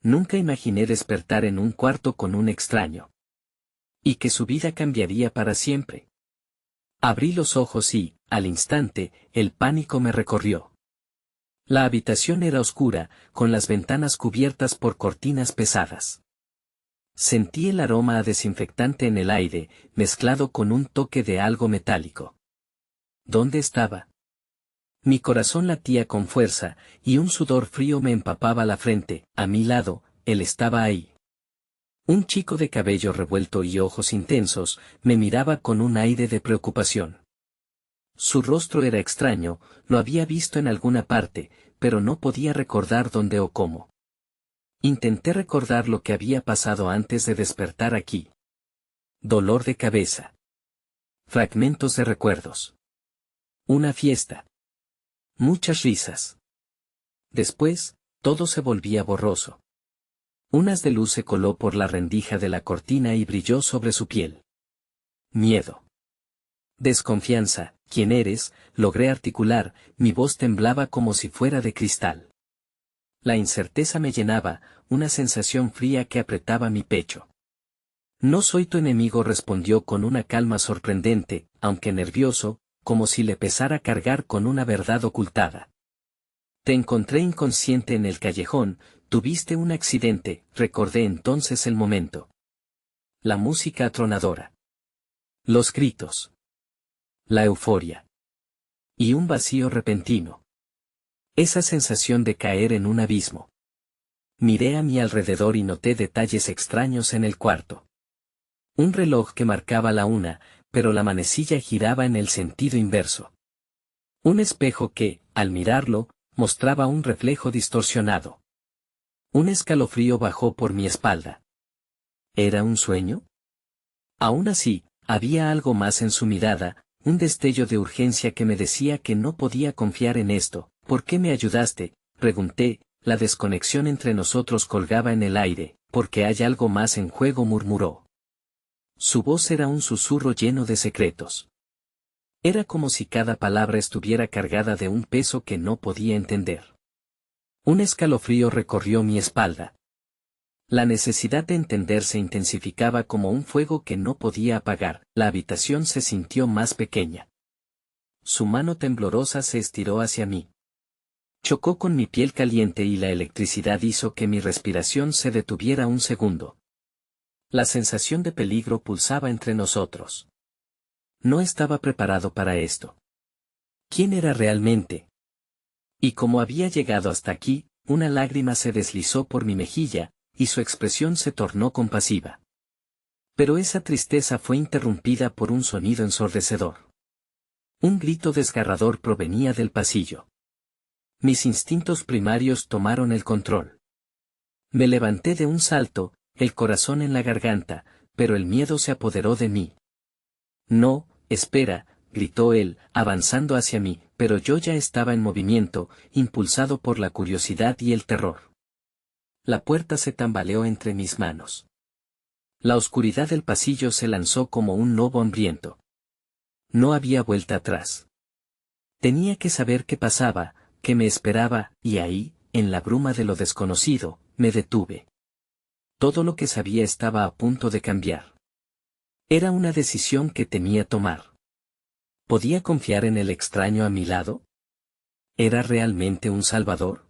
Nunca imaginé despertar en un cuarto con un extraño. Y que su vida cambiaría para siempre. Abrí los ojos y, al instante, el pánico me recorrió. La habitación era oscura, con las ventanas cubiertas por cortinas pesadas. Sentí el aroma a desinfectante en el aire, mezclado con un toque de algo metálico. ¿Dónde estaba? Mi corazón latía con fuerza, y un sudor frío me empapaba la frente. A mi lado, él estaba ahí. Un chico de cabello revuelto y ojos intensos, me miraba con un aire de preocupación. Su rostro era extraño, lo había visto en alguna parte, pero no podía recordar dónde o cómo. Intenté recordar lo que había pasado antes de despertar aquí. Dolor de cabeza. Fragmentos de recuerdos. Una fiesta. Muchas risas. Después, todo se volvía borroso. Un haz de luz se coló por la rendija de la cortina y brilló sobre su piel. Miedo. Desconfianza. ¿Quién eres? Logré articular, mi voz temblaba como si fuera de cristal. La incerteza me llenaba, una sensación fría que apretaba mi pecho. No soy tu enemigo, respondió con una calma sorprendente, aunque nervioso, como si le pesara cargar con una verdad ocultada. Te encontré inconsciente en el callejón, tuviste un accidente, recordé entonces el momento. La música atronadora. Los gritos. La euforia. Y un vacío repentino. Esa sensación de caer en un abismo. Miré a mi alrededor y noté detalles extraños en el cuarto. Un reloj que marcaba la 1, pero la manecilla giraba en el sentido inverso. Un espejo que, al mirarlo, mostraba un reflejo distorsionado. Un escalofrío bajó por mi espalda. ¿Era un sueño? Aún así, había algo más en su mirada, un destello de urgencia que me decía que no podía confiar en esto. ¿Por qué me ayudaste?, pregunté. La desconexión entre nosotros colgaba en el aire. Porque hay algo más en juego, murmuró. Su voz era un susurro lleno de secretos. Era como si cada palabra estuviera cargada de un peso que no podía entender. Un escalofrío recorrió mi espalda. La necesidad de entender se intensificaba como un fuego que no podía apagar. La habitación se sintió más pequeña. Su mano temblorosa se estiró hacia mí. Chocó con mi piel caliente y la electricidad hizo que mi respiración se detuviera un segundo. La sensación de peligro pulsaba entre nosotros. No estaba preparado para esto. ¿Quién era realmente? Y como había llegado hasta aquí, una lágrima se deslizó por mi mejilla, y su expresión se tornó compasiva. Pero esa tristeza fue interrumpida por un sonido ensordecedor. Un grito desgarrador provenía del pasillo. Mis instintos primarios tomaron el control. Me levanté de un salto, el corazón en la garganta, pero el miedo se apoderó de mí. No, espera, gritó él, avanzando hacia mí, pero yo ya estaba en movimiento, impulsado por la curiosidad y el terror. La puerta se tambaleó entre mis manos. La oscuridad del pasillo se lanzó como un lobo hambriento. No había vuelta atrás. Tenía que saber qué pasaba, qué me esperaba, y ahí, en la bruma de lo desconocido, me detuve. Todo lo que sabía estaba a punto de cambiar. Era una decisión que temía tomar. ¿Podía confiar en el extraño a mi lado? ¿Era realmente un salvador?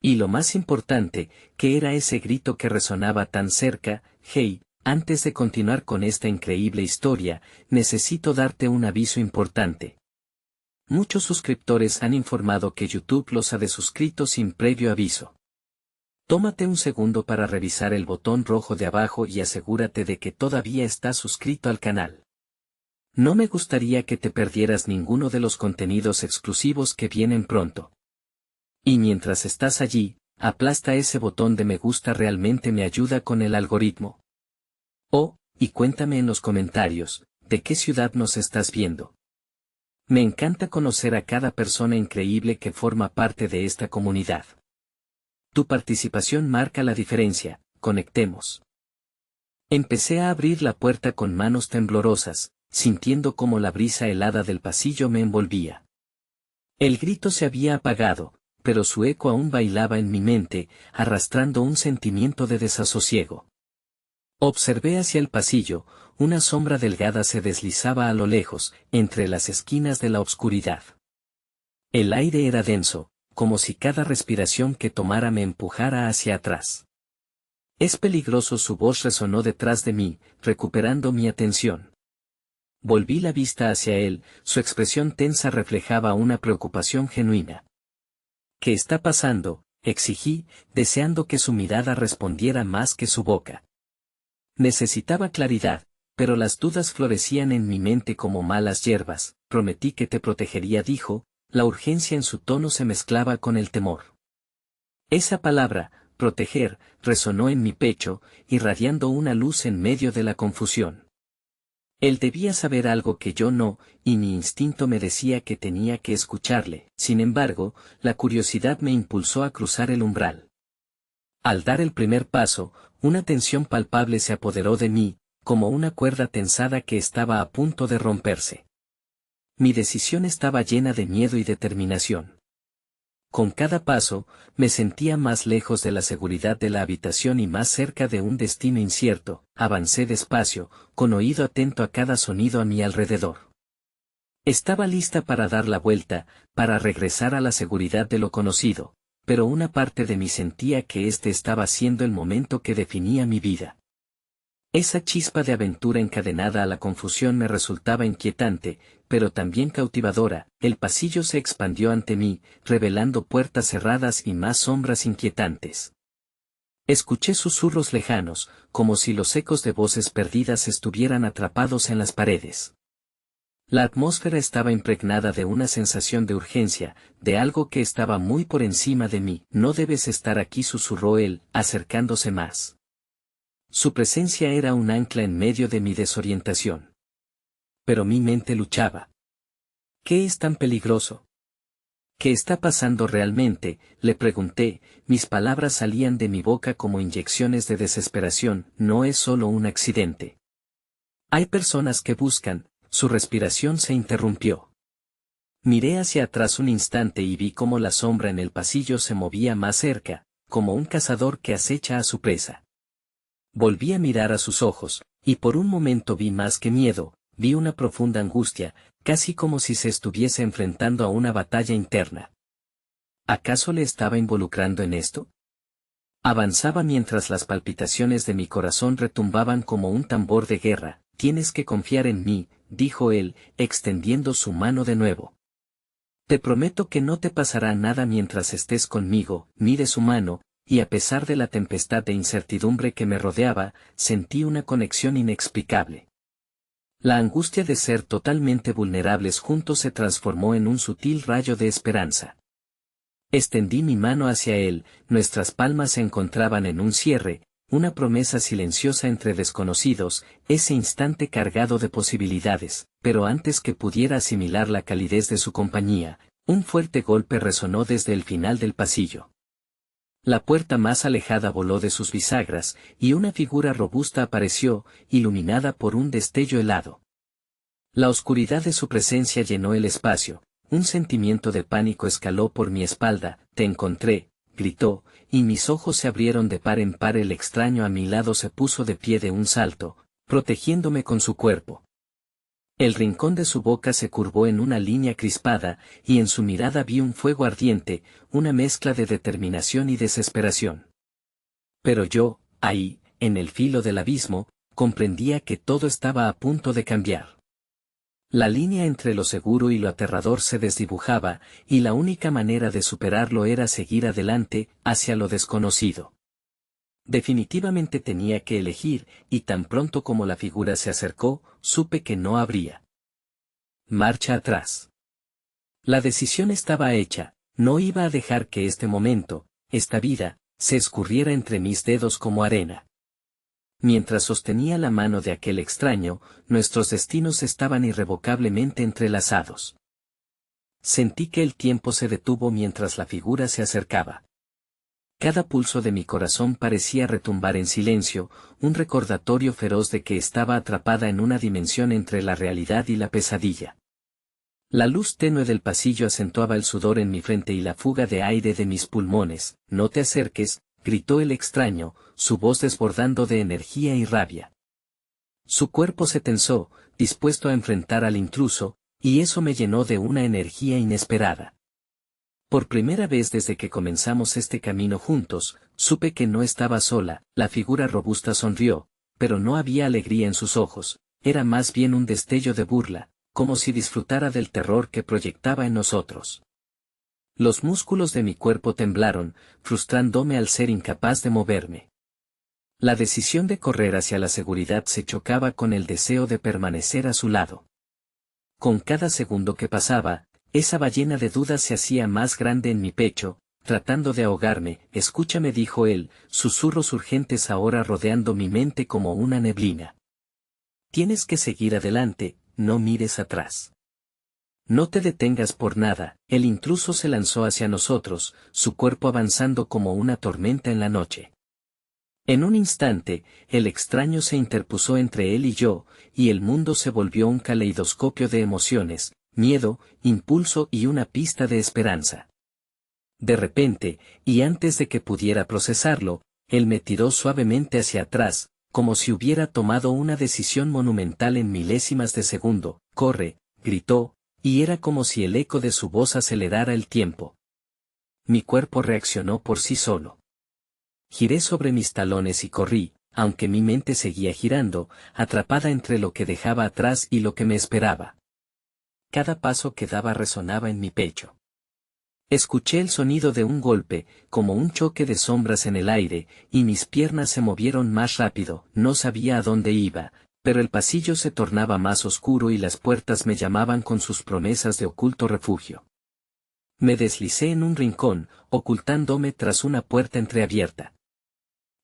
Y lo más importante, ¿qué era ese grito que resonaba tan cerca? Hey, antes de continuar con esta increíble historia, necesito darte un aviso importante. Muchos suscriptores han informado que YouTube los ha desuscrito sin previo aviso. Tómate un segundo para revisar el botón rojo de abajo y asegúrate de que todavía estás suscrito al canal. No me gustaría que te perdieras ninguno de los contenidos exclusivos que vienen pronto. Y mientras estás allí, aplasta ese botón de me gusta, realmente me ayuda con el algoritmo. Oh, y cuéntame en los comentarios, ¿de qué ciudad nos estás viendo? Me encanta conocer a cada persona increíble que forma parte de esta comunidad. Tu participación marca la diferencia, conectemos. Empecé a abrir la puerta con manos temblorosas, sintiendo como la brisa helada del pasillo me envolvía. El grito se había apagado, pero su eco aún bailaba en mi mente, arrastrando un sentimiento de desasosiego. Observé hacia el pasillo, una sombra delgada se deslizaba a lo lejos, entre las esquinas de la oscuridad. El aire era denso, como si cada respiración que tomara me empujara hacia atrás. Es peligroso, su voz resonó detrás de mí, recuperando mi atención. Volví la vista hacia él, su expresión tensa reflejaba una preocupación genuina. ¿Qué está pasando?, exigí, deseando que su mirada respondiera más que su boca. Necesitaba claridad, pero las dudas florecían en mi mente como malas hierbas. Prometí que te protegería, dijo, la urgencia en su tono se mezclaba con el temor. Esa palabra, proteger, resonó en mi pecho, irradiando una luz en medio de la confusión. Él debía saber algo que yo no, y mi instinto me decía que tenía que escucharle. Sin embargo, la curiosidad me impulsó a cruzar el umbral. Al dar el primer paso, una tensión palpable se apoderó de mí, como una cuerda tensada que estaba a punto de romperse. Mi decisión estaba llena de miedo y determinación. Con cada paso, me sentía más lejos de la seguridad de la habitación y más cerca de un destino incierto. Avancé despacio, con oído atento a cada sonido a mi alrededor. Estaba lista para dar la vuelta, para regresar a la seguridad de lo conocido, pero una parte de mí sentía que este estaba siendo el momento que definía mi vida. Esa chispa de aventura encadenada a la confusión me resultaba inquietante, pero también cautivadora. El pasillo se expandió ante mí, revelando puertas cerradas y más sombras inquietantes. Escuché susurros lejanos, como si los ecos de voces perdidas estuvieran atrapados en las paredes. La atmósfera estaba impregnada de una sensación de urgencia, de algo que estaba muy por encima de mí. No debes estar aquí, susurró él, acercándose más. Su presencia era un ancla en medio de mi desorientación. Pero mi mente luchaba. ¿Qué es tan peligroso? ¿Qué está pasando realmente?, le pregunté. Mis palabras salían de mi boca como inyecciones de desesperación. No es solo un accidente. Hay personas que buscan. Su respiración se interrumpió. Miré hacia atrás un instante y vi cómo la sombra en el pasillo se movía más cerca, como un cazador que acecha a su presa. Volví a mirar a sus ojos, y por un momento vi más que miedo, vi una profunda angustia, casi como si se estuviese enfrentando a una batalla interna. ¿Acaso le estaba involucrando en esto? Avanzaba mientras las palpitaciones de mi corazón retumbaban como un tambor de guerra. Tienes que confiar en mí, dijo él, extendiendo su mano de nuevo. Te prometo que no te pasará nada mientras estés conmigo. Miré su mano, y a pesar de la tempestad de incertidumbre que me rodeaba, sentí una conexión inexplicable. La angustia de ser totalmente vulnerables juntos se transformó en un sutil rayo de esperanza. Extendí mi mano hacia él, nuestras palmas se encontraban en un cierre, una promesa silenciosa entre desconocidos, ese instante cargado de posibilidades, pero antes que pudiera asimilar la calidez de su compañía, un fuerte golpe resonó desde el final del pasillo. La puerta más alejada voló de sus bisagras, y una figura robusta apareció, iluminada por un destello helado. La oscuridad de su presencia llenó el espacio, un sentimiento de pánico escaló por mi espalda. Te encontré, gritó, y mis ojos se abrieron de par en par. El extraño a mi lado se puso de pie de un salto, protegiéndome con su cuerpo. El rincón de su boca se curvó en una línea crispada, y en su mirada vi un fuego ardiente, una mezcla de determinación y desesperación. Pero yo, ahí, en el filo del abismo, comprendía que todo estaba a punto de cambiar. La línea entre lo seguro y lo aterrador se desdibujaba, y la única manera de superarlo era seguir adelante, hacia lo desconocido. Definitivamente tenía que elegir, y tan pronto como la figura se acercó, supe que no habría marcha atrás. La decisión estaba hecha, no iba a dejar que este momento, esta vida, se escurriera entre mis dedos como arena. Mientras sostenía la mano de aquel extraño, nuestros destinos estaban irrevocablemente entrelazados. Sentí que el tiempo se detuvo mientras la figura se acercaba. Cada pulso de mi corazón parecía retumbar en silencio, un recordatorio feroz de que estaba atrapada en una dimensión entre la realidad y la pesadilla. La luz tenue del pasillo acentuaba el sudor en mi frente y la fuga de aire de mis pulmones. «No te acerques», gritó el extraño, su voz desbordando de energía y rabia. Su cuerpo se tensó, dispuesto a enfrentar al intruso, y eso me llenó de una energía inesperada. Por primera vez desde que comenzamos este camino juntos, supe que no estaba sola. La figura robusta sonrió, pero no había alegría en sus ojos, era más bien un destello de burla, como si disfrutara del terror que proyectaba en nosotros. Los músculos de mi cuerpo temblaron, frustrándome al ser incapaz de moverme. La decisión de correr hacia la seguridad se chocaba con el deseo de permanecer a su lado. Con cada segundo que pasaba, esa ballena de dudas se hacía más grande en mi pecho, tratando de ahogarme. «Escúchame», dijo él, susurros urgentes ahora rodeando mi mente como una neblina. «Tienes que seguir adelante, no mires atrás. No te detengas por nada». El intruso se lanzó hacia nosotros, su cuerpo avanzando como una tormenta en la noche. En un instante, el extraño se interpuso entre él y yo, y el mundo se volvió un caleidoscopio de emociones, miedo, impulso y una pista de esperanza. De repente, y antes de que pudiera procesarlo, él me tiró suavemente hacia atrás, como si hubiera tomado una decisión monumental en milésimas de segundo. «Corre», gritó, y era como si el eco de su voz acelerara el tiempo. Mi cuerpo reaccionó por sí solo. Giré sobre mis talones y corrí, aunque mi mente seguía girando, atrapada entre lo que dejaba atrás y lo que me esperaba. Cada paso que daba resonaba en mi pecho. Escuché el sonido de un golpe, como un choque de sombras en el aire, y mis piernas se movieron más rápido. No sabía a dónde iba, pero el pasillo se tornaba más oscuro y las puertas me llamaban con sus promesas de oculto refugio. Me deslicé en un rincón, ocultándome tras una puerta entreabierta.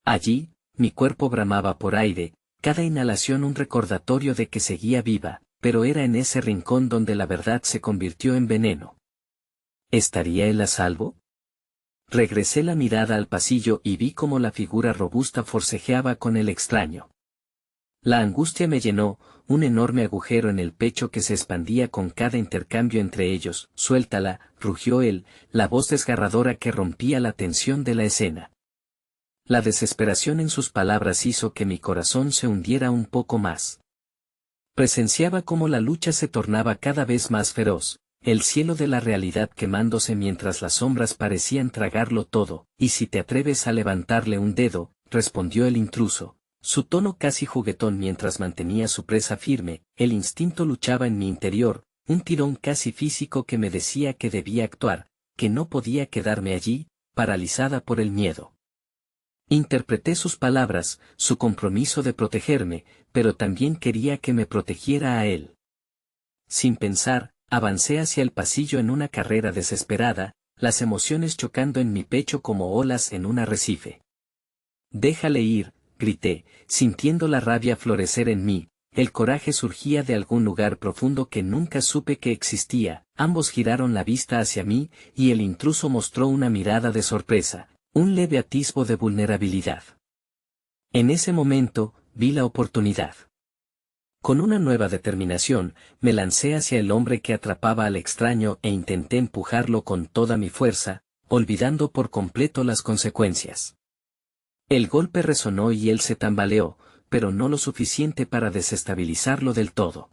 Allí, mi cuerpo bramaba por aire, cada inhalación un recordatorio de que seguía viva, pero era en ese rincón donde la verdad se convirtió en veneno. ¿Estaría él a salvo? Regresé la mirada al pasillo y vi cómo la figura robusta forcejeaba con el extraño. La angustia me llenó, un enorme agujero en el pecho que se expandía con cada intercambio entre ellos. «Suéltala», rugió él, la voz desgarradora que rompía la tensión de la escena. La desesperación en sus palabras hizo que mi corazón se hundiera un poco más. Presenciaba cómo la lucha se tornaba cada vez más feroz, el cielo de la realidad quemándose mientras las sombras parecían tragarlo todo. «Y si te atreves a levantarle un dedo», respondió el intruso, su tono casi juguetón mientras mantenía su presa firme. El instinto luchaba en mi interior, un tirón casi físico que me decía que debía actuar, que no podía quedarme allí, paralizada por el miedo. Interpreté sus palabras, su compromiso de protegerme, pero también quería que me protegiera a él. Sin pensar, avancé hacia el pasillo en una carrera desesperada, las emociones chocando en mi pecho como olas en un arrecife. «Déjale ir», grité, sintiendo la rabia florecer en mí. El coraje surgía de algún lugar profundo que nunca supe que existía. Ambos giraron la vista hacia mí, y el intruso mostró una mirada de sorpresa, un leve atisbo de vulnerabilidad. En ese momento, vi la oportunidad. Con una nueva determinación, me lancé hacia el hombre que atrapaba al extraño e intenté empujarlo con toda mi fuerza, olvidando por completo las consecuencias. El golpe resonó y él se tambaleó, pero no lo suficiente para desestabilizarlo del todo.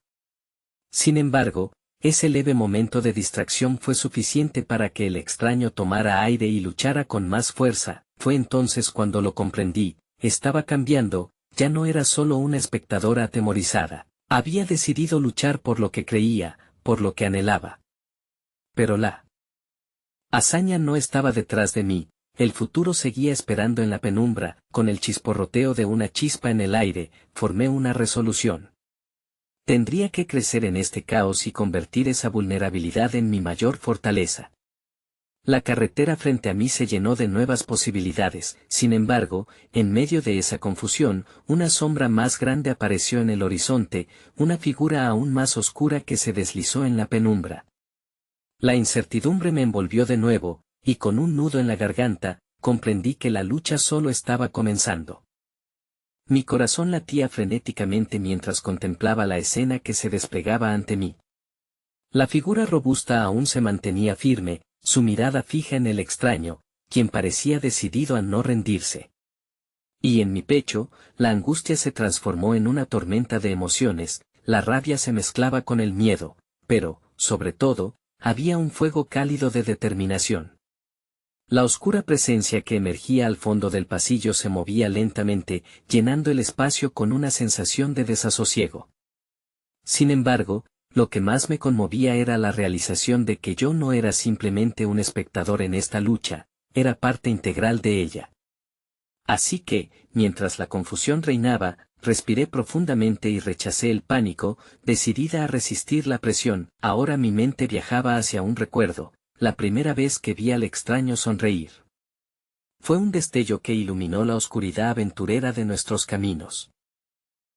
Sin embargo, ese leve momento de distracción fue suficiente para que el extraño tomara aire y luchara con más fuerza. Fue entonces cuando lo comprendí, estaba cambiando, ya no era solo una espectadora atemorizada, había decidido luchar por lo que creía, por lo que anhelaba. Pero la hazaña no estaba detrás de mí. El futuro seguía esperando en la penumbra. Con el chisporroteo de una chispa en el aire, formé una resolución. Tendría que crecer en este caos y convertir esa vulnerabilidad en mi mayor fortaleza. La carretera frente a mí se llenó de nuevas posibilidades. Sin embargo, en medio de esa confusión, una sombra más grande apareció en el horizonte, una figura aún más oscura que se deslizó en la penumbra. La incertidumbre me envolvió de nuevo, y con un nudo en la garganta, comprendí que la lucha solo estaba comenzando. Mi corazón latía frenéticamente mientras contemplaba la escena que se desplegaba ante mí. La figura robusta aún se mantenía firme, su mirada fija en el extraño, quien parecía decidido a no rendirse. Y en mi pecho, la angustia se transformó en una tormenta de emociones, la rabia se mezclaba con el miedo, pero, sobre todo, había un fuego cálido de determinación. La oscura presencia que emergía al fondo del pasillo se movía lentamente, llenando el espacio con una sensación de desasosiego. Sin embargo, lo que más me conmovía era la realización de que yo no era simplemente un espectador en esta lucha, era parte integral de ella. Así que, mientras la confusión reinaba, respiré profundamente y rechacé el pánico, decidida a resistir la presión. Ahora mi mente viajaba hacia un recuerdo, la primera vez que vi al extraño sonreír. Fue un destello que iluminó la oscuridad aventurera de nuestros caminos.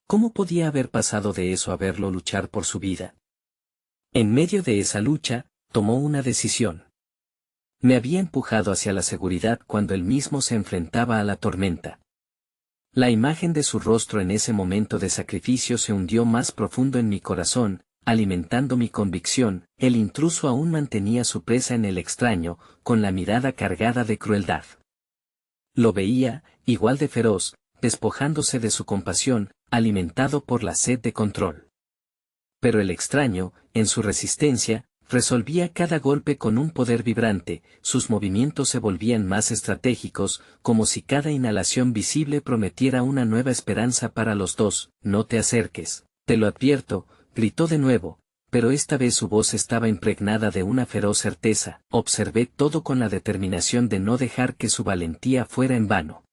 ¿Cómo podía haber pasado de eso a verlo luchar por su vida? En medio de esa lucha, tomó una decisión. Me había empujado hacia la seguridad cuando él mismo se enfrentaba a la tormenta. La imagen de su rostro en ese momento de sacrificio se hundió más profundo en mi corazón, alimentando mi convicción. El intruso aún mantenía su presa en el extraño, con la mirada cargada de crueldad. Lo veía, igual de feroz, despojándose de su compasión, alimentado por la sed de control. Pero el extraño, en su resistencia, resolvía cada golpe con un poder vibrante, sus movimientos se volvían más estratégicos, como si cada inhalación visible prometiera una nueva esperanza para los dos. No te acerques, te lo advierto, gritó de nuevo, pero esta vez su voz estaba impregnada de una feroz certeza. Observé todo con la determinación de no dejar que su valentía fuera en vano.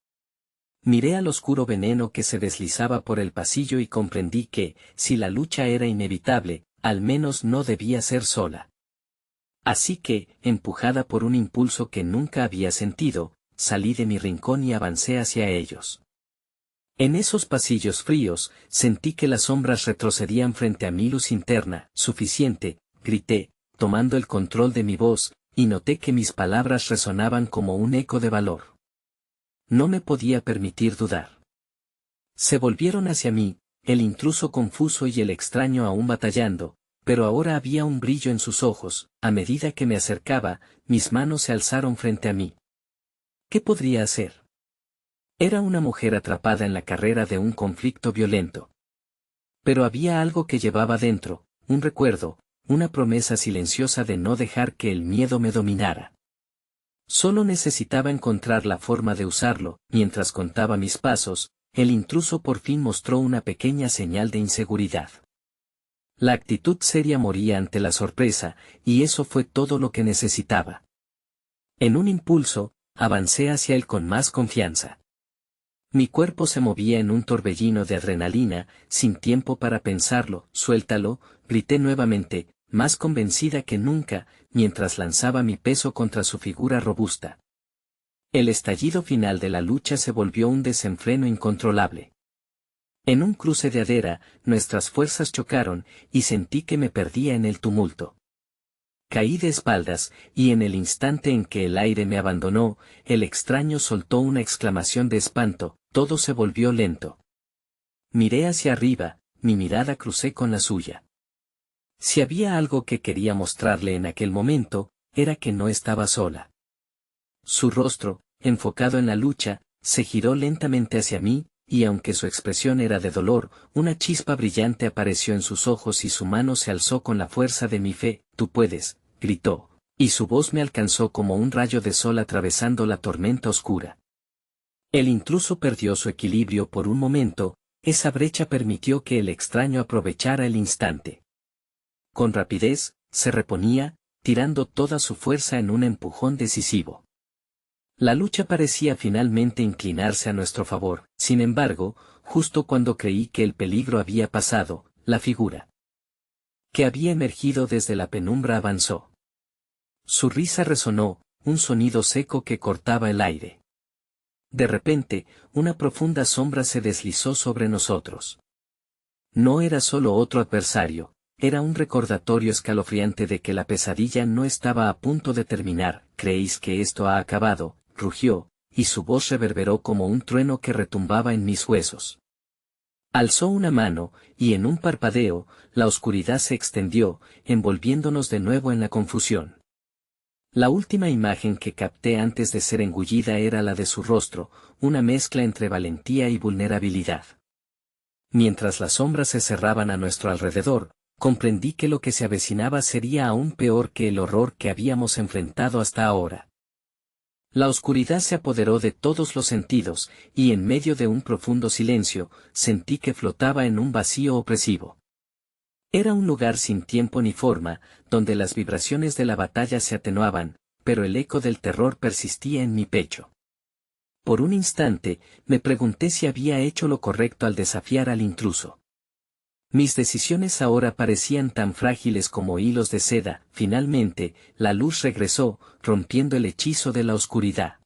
Miré al oscuro veneno que se deslizaba por el pasillo y comprendí que, si la lucha era inevitable, al menos no debía ser sola. Así que, empujada por un impulso que nunca había sentido, salí de mi rincón y avancé hacia ellos. En esos pasillos fríos, sentí que las sombras retrocedían frente a mi luz interna. Suficiente, grité, tomando el control de mi voz, y noté que mis palabras resonaban como un eco de valor. No me podía permitir dudar. Se volvieron hacia mí, el intruso confuso y el extraño aún batallando, pero ahora había un brillo en sus ojos. A medida que me acercaba, mis manos se alzaron frente a mí. ¿Qué podría hacer? Era una mujer atrapada en la carrera de un conflicto violento. Pero había algo que llevaba dentro, un recuerdo, una promesa silenciosa de no dejar que el miedo me dominara. Solo necesitaba encontrar la forma de usarlo. Mientras contaba mis pasos, el intruso por fin mostró una pequeña señal de inseguridad. La actitud seria moría ante la sorpresa, y eso fue todo lo que necesitaba. En un impulso, avancé hacia él con más confianza. Mi cuerpo se movía en un torbellino de adrenalina, sin tiempo para pensarlo. Suéltalo, grité nuevamente, más convencida que nunca, mientras lanzaba mi peso contra su figura robusta. El estallido final de la lucha se volvió un desenfreno incontrolable. En un cruce de adera, nuestras fuerzas chocaron, y sentí que me perdía en el tumulto. Caí de espaldas, y en el instante en que el aire me abandonó, el extraño soltó una exclamación de espanto. Todo se volvió lento. Miré hacia arriba, mi mirada crucé con la suya. Si había algo que quería mostrarle en aquel momento, era que no estaba sola. Su rostro, enfocado en la lucha, se giró lentamente hacia mí, y aunque su expresión era de dolor, una chispa brillante apareció en sus ojos y su mano se alzó con la fuerza de mi fe. Tú puedes, gritó, y su voz me alcanzó como un rayo de sol atravesando la tormenta oscura. El intruso perdió su equilibrio por un momento, esa brecha permitió que el extraño aprovechara el instante. Con rapidez, se reponía, tirando toda su fuerza en un empujón decisivo. La lucha parecía finalmente inclinarse a nuestro favor. Sin embargo, justo cuando creí que el peligro había pasado, la figura que había emergido desde la penumbra avanzó. Su risa resonó, un sonido seco que cortaba el aire. De repente, una profunda sombra se deslizó sobre nosotros. No era solo otro adversario, era un recordatorio escalofriante de que la pesadilla no estaba a punto de terminar. ¿Creéis que esto ha acabado?, rugió, y su voz reverberó como un trueno que retumbaba en mis huesos. Alzó una mano, y en un parpadeo, la oscuridad se extendió, envolviéndonos de nuevo en la confusión. La última imagen que capté antes de ser engullida era la de su rostro, una mezcla entre valentía y vulnerabilidad. Mientras las sombras se cerraban a nuestro alrededor, comprendí que lo que se avecinaba sería aún peor que el horror que habíamos enfrentado hasta ahora. La oscuridad se apoderó de todos los sentidos, y en medio de un profundo silencio, sentí que flotaba en un vacío opresivo. Era un lugar sin tiempo ni forma, donde las vibraciones de la batalla se atenuaban, pero el eco del terror persistía en mi pecho. Por un instante, me pregunté si había hecho lo correcto al desafiar al intruso. Mis decisiones ahora parecían tan frágiles como hilos de seda. Finalmente, la luz regresó, rompiendo el hechizo de la oscuridad.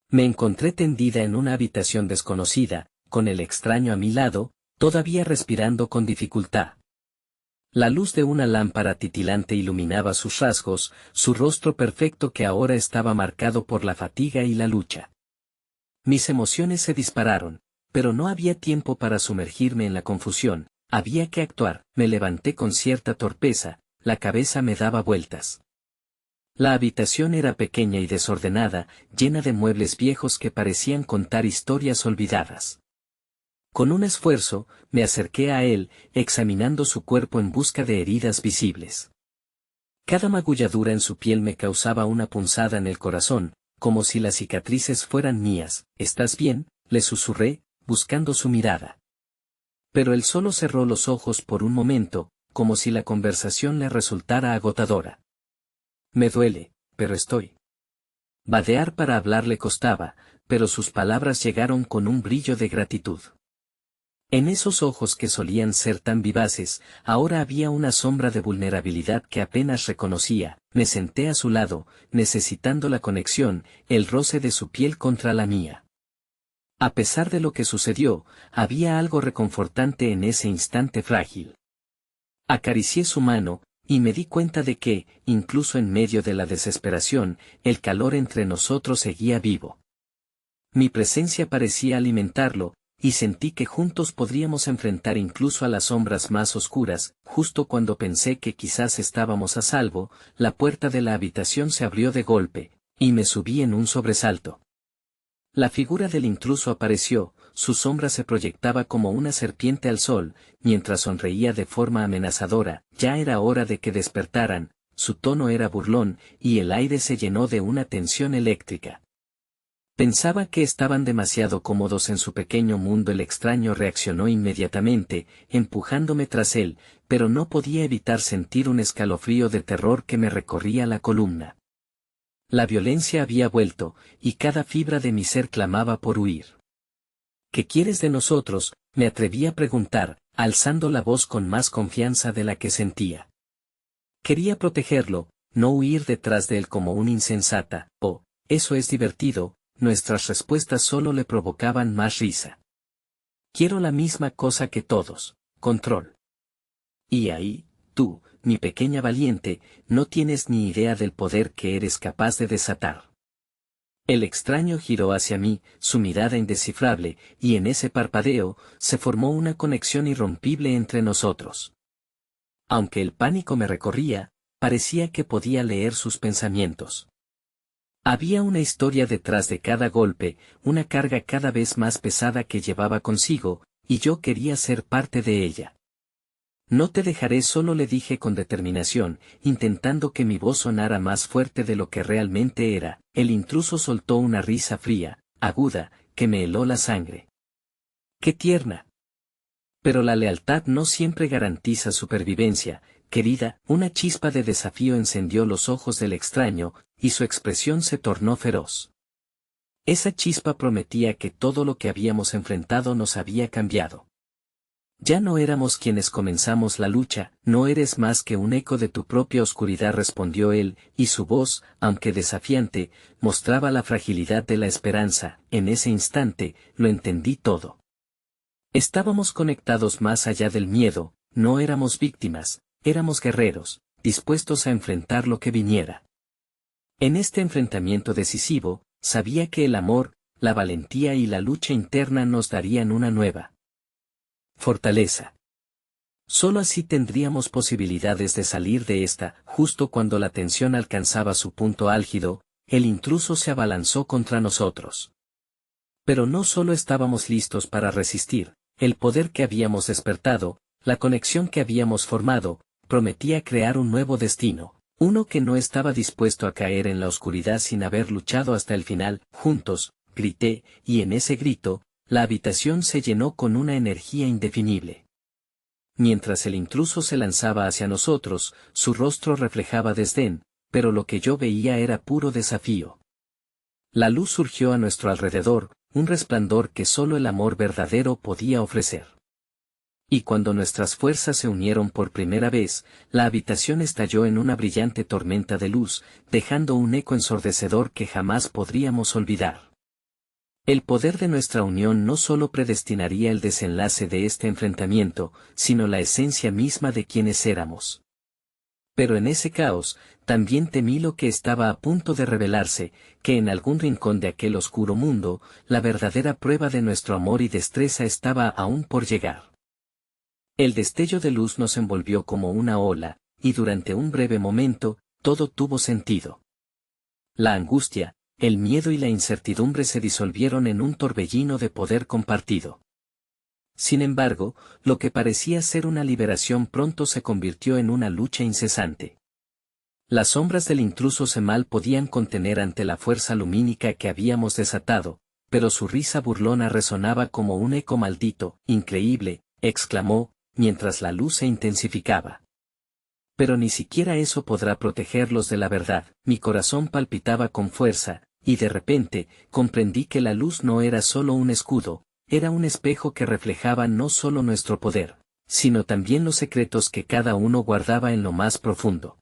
Me encontré tendida en una habitación desconocida, con el extraño a mi lado, todavía respirando con dificultad. La luz de una lámpara titilante iluminaba sus rasgos, su rostro perfecto que ahora estaba marcado por la fatiga y la lucha. Mis emociones se dispararon, pero no había tiempo para sumergirme en la confusión. Había que actuar. Me levanté con cierta torpeza, la cabeza me daba vueltas. La habitación era pequeña y desordenada, llena de muebles viejos que parecían contar historias olvidadas. Con un esfuerzo, me acerqué a él, examinando su cuerpo en busca de heridas visibles. Cada magulladura en su piel me causaba una punzada en el corazón, como si las cicatrices fueran mías. ¿Estás bien?, le susurré, buscando su mirada. Pero él solo cerró los ojos por un momento, como si la conversación le resultara agotadora. Me duele, pero estoy. Vadear para hablar le costaba, pero sus palabras llegaron con un brillo de gratitud. En esos ojos que solían ser tan vivaces, ahora había una sombra de vulnerabilidad que apenas reconocía. Me senté a su lado, necesitando la conexión, el roce de su piel contra la mía. A pesar de lo que sucedió, había algo reconfortante en ese instante frágil. Acaricié su mano, y me di cuenta de que, incluso en medio de la desesperación, el calor entre nosotros seguía vivo. Mi presencia parecía alimentarlo, y sentí que juntos podríamos enfrentar incluso a las sombras más oscuras. Justo cuando pensé que quizás estábamos a salvo, la puerta de la habitación se abrió de golpe, y me subí en un sobresalto. La figura del intruso apareció, su sombra se proyectaba como una serpiente al sol, mientras sonreía de forma amenazadora. Ya era hora de que despertaran, su tono era burlón, y el aire se llenó de una tensión eléctrica. Pensaba que estaban demasiado cómodos en su pequeño mundo. El extraño reaccionó inmediatamente, empujándome tras él, pero no podía evitar sentir un escalofrío de terror que me recorría la columna. La violencia había vuelto, y cada fibra de mi ser clamaba por huir. ¿Qué quieres de nosotros?, me atreví a preguntar, alzando la voz con más confianza de la que sentía. Quería protegerlo, no huir detrás de él como una insensata. Oh, eso es divertido. Nuestras respuestas solo le provocaban más risa. Quiero la misma cosa que todos, control. Y ahí, tú, mi pequeña valiente, no tienes ni idea del poder que eres capaz de desatar. El extraño giró hacia mí, su mirada indescifrable, y en ese parpadeo, se formó una conexión irrompible entre nosotros. Aunque el pánico me recorría, parecía que podía leer sus pensamientos. Había una historia detrás de cada golpe, una carga cada vez más pesada que llevaba consigo, y yo quería ser parte de ella. No te dejaré solo, le dije con determinación, intentando que mi voz sonara más fuerte de lo que realmente era. El intruso soltó una risa fría, aguda, que me heló la sangre. ¡Qué tierna! Pero la lealtad no siempre garantiza supervivencia, querida. Una chispa de desafío encendió los ojos del extraño, y su expresión se tornó feroz. Esa chispa prometía que todo lo que habíamos enfrentado nos había cambiado. Ya no éramos quienes comenzamos la lucha. No eres más que un eco de tu propia oscuridad, respondió él, y su voz, aunque desafiante, mostraba la fragilidad de la esperanza. En ese instante, lo entendí todo. Estábamos conectados más allá del miedo, no éramos víctimas, éramos guerreros, dispuestos a enfrentar lo que viniera. En este enfrentamiento decisivo, sabía que el amor, la valentía y la lucha interna nos darían una nueva fortaleza. Solo así tendríamos posibilidades de salir de esta. Justo cuando la tensión alcanzaba su punto álgido, el intruso se abalanzó contra nosotros. Pero no solo estábamos listos para resistir, el poder que habíamos despertado, la conexión que habíamos formado, prometía crear un nuevo destino, uno que no estaba dispuesto a caer en la oscuridad sin haber luchado hasta el final. Juntos, grité, y en ese grito, la habitación se llenó con una energía indefinible. Mientras el intruso se lanzaba hacia nosotros, su rostro reflejaba desdén, pero lo que yo veía era puro desafío. La luz surgió a nuestro alrededor, un resplandor que solo el amor verdadero podía ofrecer. Y cuando nuestras fuerzas se unieron por primera vez, la habitación estalló en una brillante tormenta de luz, dejando un eco ensordecedor que jamás podríamos olvidar. El poder de nuestra unión no solo predestinaría el desenlace de este enfrentamiento, sino la esencia misma de quienes éramos. Pero en ese caos, también temí lo que estaba a punto de revelarse, que en algún rincón de aquel oscuro mundo, la verdadera prueba de nuestro amor y destreza estaba aún por llegar. El destello de luz nos envolvió como una ola, y durante un breve momento, todo tuvo sentido. La angustia, el miedo y la incertidumbre se disolvieron en un torbellino de poder compartido. Sin embargo, lo que parecía ser una liberación pronto se convirtió en una lucha incesante. Las sombras del intruso se mal podían contener ante la fuerza lumínica que habíamos desatado, pero su risa burlona resonaba como un eco maldito. Increíble, exclamó, mientras la luz se intensificaba. Pero ni siquiera eso podrá protegerlos de la verdad. Mi corazón palpitaba con fuerza, y de repente, comprendí que la luz no era solo un escudo, era un espejo que reflejaba no solo nuestro poder, sino también los secretos que cada uno guardaba en lo más profundo.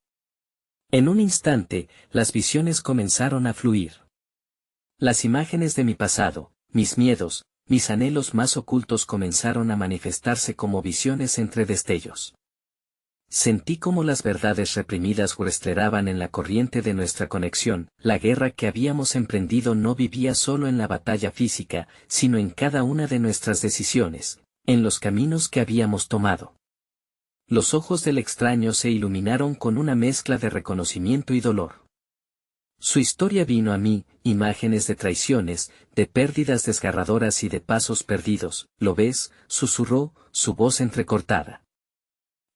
En un instante, las visiones comenzaron a fluir. Las imágenes de mi pasado, mis miedos, mis anhelos más ocultos comenzaron a manifestarse como visiones entre destellos. Sentí como las verdades reprimidas rastreaban en la corriente de nuestra conexión. La guerra que habíamos emprendido no vivía solo en la batalla física, sino en cada una de nuestras decisiones, en los caminos que habíamos tomado. Los ojos del extraño se iluminaron con una mezcla de reconocimiento y dolor. Su historia vino a mí, imágenes de traiciones, de pérdidas desgarradoras y de pasos perdidos. ¿Lo ves?, susurró, su voz entrecortada.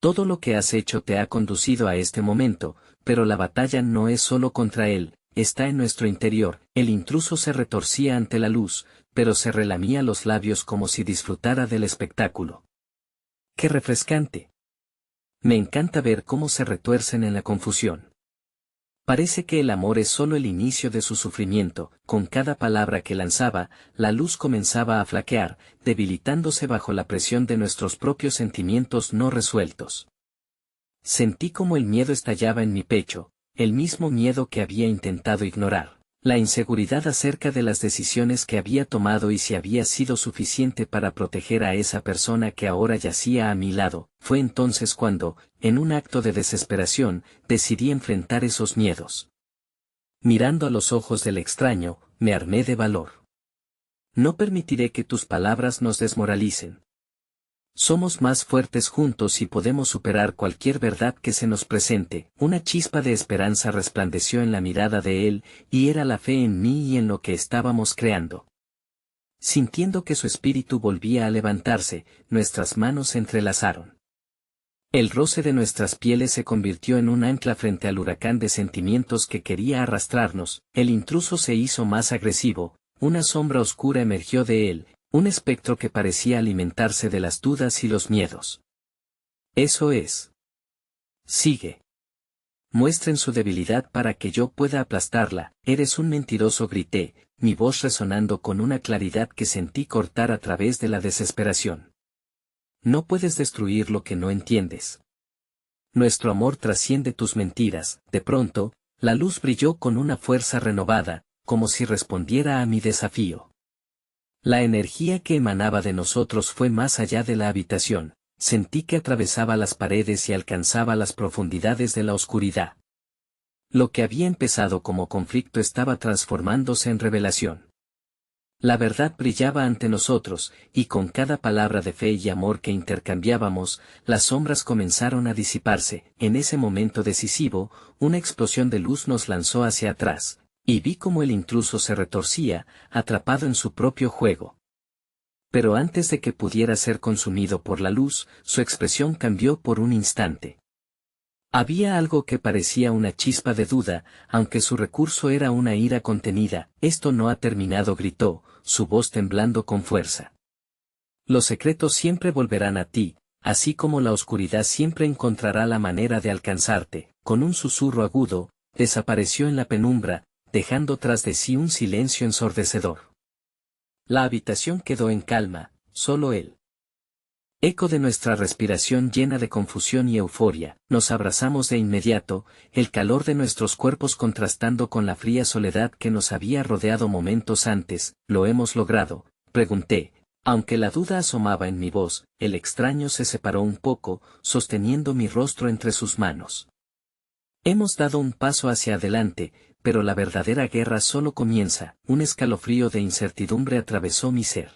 Todo lo que has hecho te ha conducido a este momento, pero la batalla no es solo contra él, está en nuestro interior. El intruso se retorcía ante la luz, pero se relamía los labios como si disfrutara del espectáculo. ¡Qué refrescante! Me encanta ver cómo se retuercen en la confusión. Parece que el amor es solo el inicio de su sufrimiento. Con cada palabra que lanzaba, la luz comenzaba a flaquear, debilitándose bajo la presión de nuestros propios sentimientos no resueltos. Sentí como el miedo estallaba en mi pecho, el mismo miedo que había intentado ignorar. La inseguridad acerca de las decisiones que había tomado y si había sido suficiente para proteger a esa persona que ahora yacía a mi lado. Fue entonces cuando, en un acto de desesperación, decidí enfrentar esos miedos. Mirando a los ojos del extraño, me armé de valor. No permitiré que tus palabras nos desmoralicen. Somos más fuertes juntos y podemos superar cualquier verdad que se nos presente. Una chispa de esperanza resplandeció en la mirada de él, y era la fe en mí y en lo que estábamos creando. Sintiendo que su espíritu volvía a levantarse, nuestras manos se entrelazaron. El roce de nuestras pieles se convirtió en un ancla frente al huracán de sentimientos que quería arrastrarnos. El intruso se hizo más agresivo, una sombra oscura emergió de él, un espectro que parecía alimentarse de las dudas y los miedos. Eso es. Sigue. Muestren su debilidad para que yo pueda aplastarla. Eres un mentiroso, grité, mi voz resonando con una claridad que sentí cortar a través de la desesperación. No puedes destruir lo que no entiendes. Nuestro amor trasciende tus mentiras. De pronto, la luz brilló con una fuerza renovada, como si respondiera a mi desafío. La energía que emanaba de nosotros fue más allá de la habitación, sentí que atravesaba las paredes y alcanzaba las profundidades de la oscuridad. Lo que había empezado como conflicto estaba transformándose en revelación. La verdad brillaba ante nosotros, y con cada palabra de fe y amor que intercambiábamos, las sombras comenzaron a disiparse. En ese momento decisivo, una explosión de luz nos lanzó hacia atrás, y vi cómo el intruso se retorcía, atrapado en su propio juego. Pero antes de que pudiera ser consumido por la luz, su expresión cambió por un instante. Había algo que parecía una chispa de duda, aunque su recurso era una ira contenida. Esto no ha terminado, gritó, su voz temblando con fuerza. Los secretos siempre volverán a ti, así como la oscuridad siempre encontrará la manera de alcanzarte. Con un susurro agudo, desapareció en la penumbra, dejando tras de sí un silencio ensordecedor. La habitación quedó en calma, solo él. Eco de nuestra respiración llena de confusión y euforia, nos abrazamos de inmediato, el calor de nuestros cuerpos contrastando con la fría soledad que nos había rodeado momentos antes. ¿Lo hemos logrado?, pregunté. Aunque la duda asomaba en mi voz, el extraño se separó un poco, sosteniendo mi rostro entre sus manos. Hemos dado un paso hacia adelante, pero la verdadera guerra solo comienza. Un escalofrío de incertidumbre atravesó mi ser.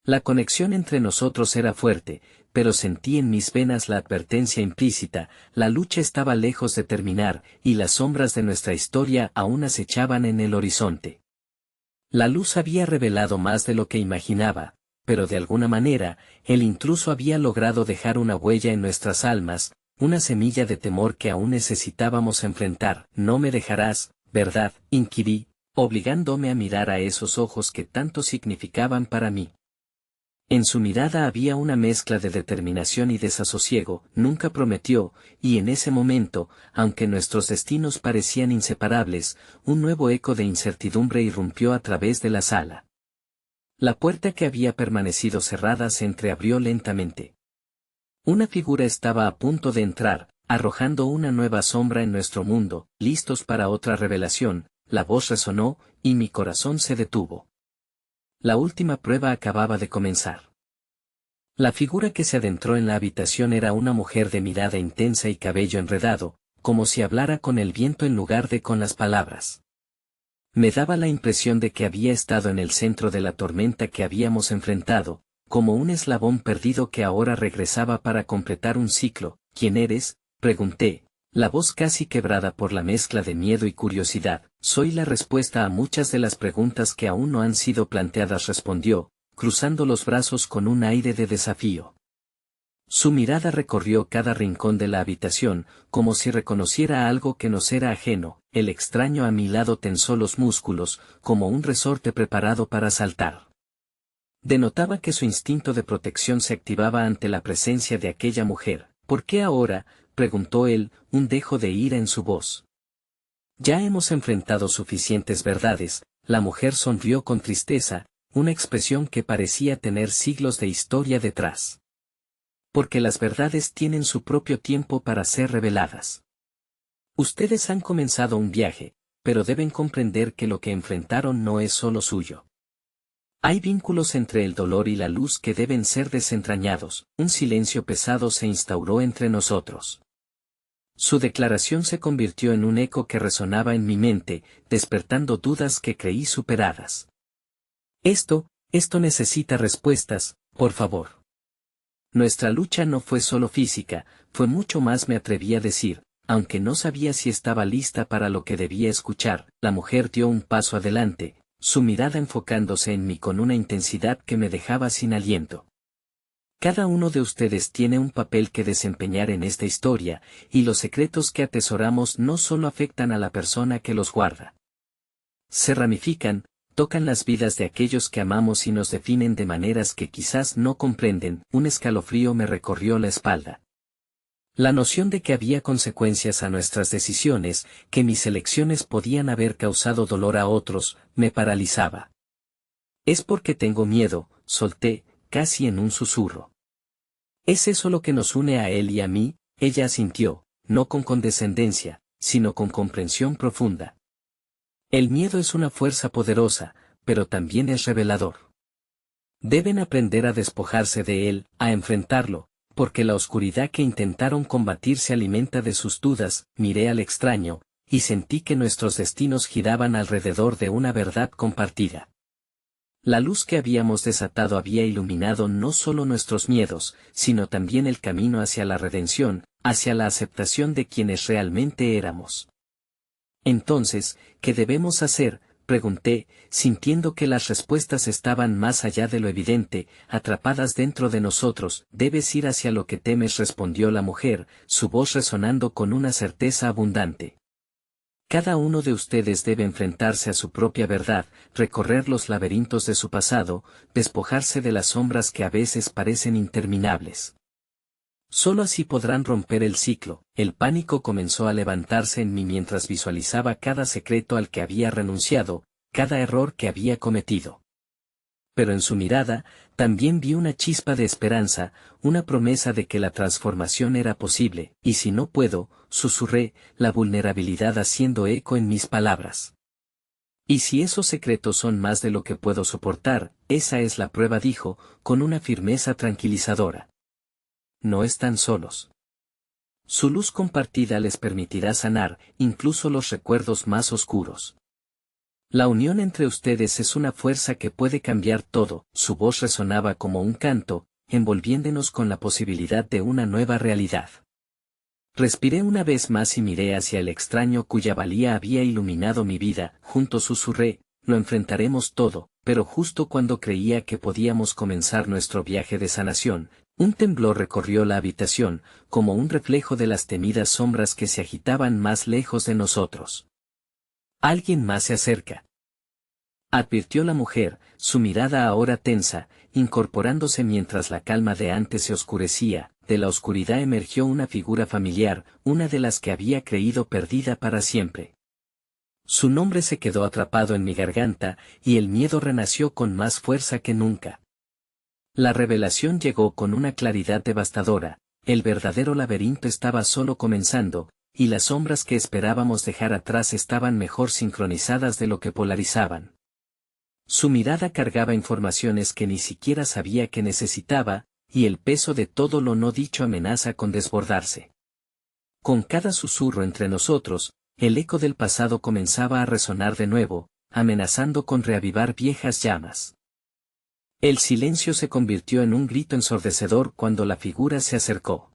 La conexión entre nosotros era fuerte, pero sentí en mis venas la advertencia implícita. La lucha estaba lejos de terminar, y las sombras de nuestra historia aún acechaban en el horizonte. La luz había revelado más de lo que imaginaba, pero de alguna manera, el intruso había logrado dejar una huella en nuestras almas, una semilla de temor que aún necesitábamos enfrentar. «No me dejarás, ¿verdad?», inquirí, obligándome a mirar a esos ojos que tanto significaban para mí. En su mirada había una mezcla de determinación y desasosiego. Nunca prometió, y en ese momento, aunque nuestros destinos parecían inseparables, un nuevo eco de incertidumbre irrumpió a través de la sala. La puerta que había permanecido cerrada se entreabrió lentamente. Una figura estaba a punto de entrar, arrojando una nueva sombra en nuestro mundo. «Listos para otra revelación», la voz resonó, y mi corazón se detuvo. La última prueba acababa de comenzar. La figura que se adentró en la habitación era una mujer de mirada intensa y cabello enredado, como si hablara con el viento en lugar de con las palabras. Me daba la impresión de que había estado en el centro de la tormenta que habíamos enfrentado, como un eslabón perdido que ahora regresaba para completar un ciclo. «¿Quién eres?», pregunté, la voz casi quebrada por la mezcla de miedo y curiosidad. «Soy la respuesta a muchas de las preguntas que aún no han sido planteadas», respondió, cruzando los brazos con un aire de desafío. Su mirada recorrió cada rincón de la habitación, como si reconociera algo que nos era ajeno. El extraño a mi lado tensó los músculos, como un resorte preparado para saltar. Denotaba que su instinto de protección se activaba ante la presencia de aquella mujer. «¿Por qué ahora?», preguntó él, un dejo de ira en su voz. «Ya hemos enfrentado suficientes verdades», la mujer sonrió con tristeza, una expresión que parecía tener siglos de historia detrás. «Porque las verdades tienen su propio tiempo para ser reveladas. Ustedes han comenzado un viaje, pero deben comprender que lo que enfrentaron no es solo suyo. Hay vínculos entre el dolor y la luz que deben ser desentrañados». Un silencio pesado se instauró entre nosotros. Su declaración se convirtió en un eco que resonaba en mi mente, despertando dudas que creí superadas. Esto necesita respuestas, por favor». Nuestra lucha no fue solo física, fue mucho más, me atreví a decir, aunque no sabía si estaba lista para lo que debía escuchar. La mujer dio un paso adelante, su mirada enfocándose en mí con una intensidad que me dejaba sin aliento. «Cada uno de ustedes tiene un papel que desempeñar en esta historia, y los secretos que atesoramos no solo afectan a la persona que los guarda. Se ramifican, tocan las vidas de aquellos que amamos y nos definen de maneras que quizás no comprenden». Un escalofrío me recorrió la espalda. La noción de que había consecuencias a nuestras decisiones, que mis elecciones podían haber causado dolor a otros, me paralizaba. «Es porque tengo miedo», solté, casi en un susurro. «¿Es eso lo que nos une a él y a mí?», ella asintió, no con condescendencia, sino con comprensión profunda. «El miedo es una fuerza poderosa, pero también es revelador. Deben aprender a despojarse de él, a enfrentarlo, porque la oscuridad que intentaron combatir se alimenta de sus dudas». Miré al extraño, y sentí que nuestros destinos giraban alrededor de una verdad compartida. La luz que habíamos desatado había iluminado no solo nuestros miedos, sino también el camino hacia la redención, hacia la aceptación de quienes realmente éramos. Entonces, ¿qué debemos hacer?, pregunté, sintiendo que las respuestas estaban más allá de lo evidente, atrapadas dentro de nosotros. Debes ir hacia lo que temes, respondió la mujer, su voz resonando con una certeza abundante. Cada uno de ustedes debe enfrentarse a su propia verdad, recorrer los laberintos de su pasado, despojarse de las sombras que a veces parecen interminables. Solo así podrán romper el ciclo. El pánico comenzó a levantarse en mí mientras visualizaba cada secreto al que había renunciado, cada error que había cometido. Pero en su mirada, también vi una chispa de esperanza, una promesa de que la transformación era posible, y si no puedo, susurré, la vulnerabilidad haciendo eco en mis palabras. Y si esos secretos son más de lo que puedo soportar, esa es la prueba, dijo, con una firmeza tranquilizadora. No están solos. Su luz compartida les permitirá sanar, incluso los recuerdos más oscuros. La unión entre ustedes es una fuerza que puede cambiar todo. Su voz resonaba como un canto, envolviéndonos con la posibilidad de una nueva realidad. Respiré una vez más y miré hacia el extraño cuya valía había iluminado mi vida. Juntos susurré, lo enfrentaremos todo, pero justo cuando creía que podíamos comenzar nuestro viaje de sanación, un temblor recorrió la habitación, como un reflejo de las temidas sombras que se agitaban más lejos de nosotros. Alguien más se acerca, advirtió la mujer, su mirada ahora tensa, incorporándose mientras la calma de antes se oscurecía. De la oscuridad emergió una figura familiar, una de las que había creído perdida para siempre. Su nombre se quedó atrapado en mi garganta, y el miedo renació con más fuerza que nunca. La revelación llegó con una claridad devastadora. El verdadero laberinto estaba solo comenzando, y las sombras que esperábamos dejar atrás estaban mejor sincronizadas de lo que polarizaban. Su mirada cargaba informaciones que ni siquiera sabía que necesitaba, y el peso de todo lo no dicho amenaza con desbordarse. Con cada susurro entre nosotros, el eco del pasado comenzaba a resonar de nuevo, amenazando con reavivar viejas llamas. El silencio se convirtió en un grito ensordecedor cuando la figura se acercó.